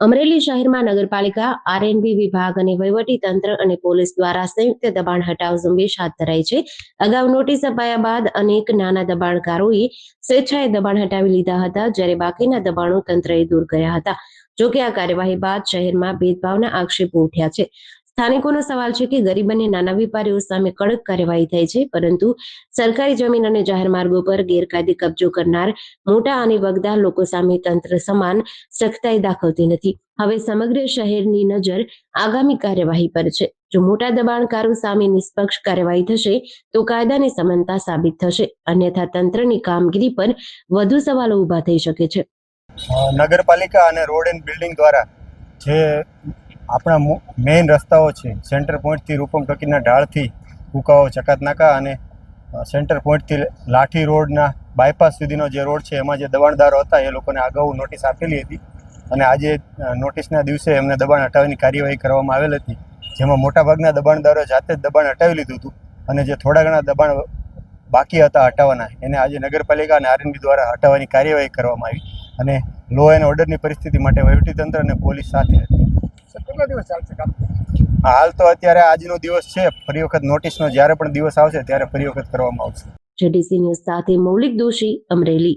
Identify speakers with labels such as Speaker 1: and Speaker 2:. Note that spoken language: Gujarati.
Speaker 1: અમરેલી શહેરમાં નગરપાલિકા, આરએનબી વિભાગ અને વહીવટીતંત્ર અને પોલીસ દ્વારા સંયુક્ત દબાણ હટાવ ઝુંબેશ હાથ ધરાઈ છે. અગાઉ નોટિસ અપાયા બાદ અનેક નાના દબાણકારોએ સ્વેચ્છાએ દબાણ હટાવી લીધા હતા, જ્યારે બાકીના દબાણો તંત્રએ દૂર કર્યા હતા. જોકે આ કાર્યવાહી બાદ શહેરમાં ભેદભાવના આક્ષેપો ઉઠ્યા છે. સ્થાનિકોનો સવાલ છે કે ગરીબ અને નાના વેપારીઓ સામે કડક કાર્યવાહી થઈ છે, પરંતુ સરકારી જમીન અને જાહેર માર્ગો પર ગેરકાયદે કબજો કરનાર મોટા અને વગદાર લોકો સામે તંત્ર સમાન સખ્તાઈ દાખવતી નથી. હવે સમગ્ર શહેરની નજર આગામી કાર્યવાહી પર છે. જો મોટા દબાણકારો સામે નિષ્પક્ષ કાર્યવાહી થશે તો કાયદાની સમાનતા સાબિત થશે, અન્યથા તંત્રની કામગીરી પર વધુ સવાલો ઊભા થઈ શકે છે.
Speaker 2: નગરપાલિકા અને રોડ એન્ડ બિલ્ડિંગ દ્વારા જે આપણા મેઇન રસ્તાઓ છે, સેન્ટર પોઈન્ટથી રૂપમ ટકીના ઢાળથી કુકાઓ ચકાતનાકા અને સેન્ટર પોઈન્ટથી લાઠી રોડના બાયપાસ સુધીનો જે રોડ છે, એમાં જે દબાણદારો હતા એ લોકોને અગાઉ નોટિસ આપેલી હતી અને આજે નોટિસના દિવસે એમને દબાણ હટાવવાની કાર્યવાહી કરવામાં આવેલ હતી, જેમાં મોટાભાગના દબાણદારોએ જાતે જ દબાણ હટાવી લીધું હતું અને જે થોડા ઘણા દબાણ બાકી હતા હટાવવાના એને આજે નગરપાલિકા અને આરએનબી દ્વારા હટાવવાની કાર્યવાહી કરવામાં આવી અને લો એન્ડ ઓર્ડરની પરિસ્થિતિ માટે વહીવટીતંત્ર અને પોલીસ સાથે હતી.
Speaker 3: કેટલા દિવસ ચાલશે કામ?
Speaker 2: હાલ તો અત્યારે આજનો દિવસ છે, ફરી વખત નોટિસનો જ્યારે પણ દિવસ આવશે ત્યારે ફરી વખત કરવામાં આવશે.
Speaker 1: જેડીસી ન્યૂઝ સાથે મૌલિક દોશી, અમરેલી.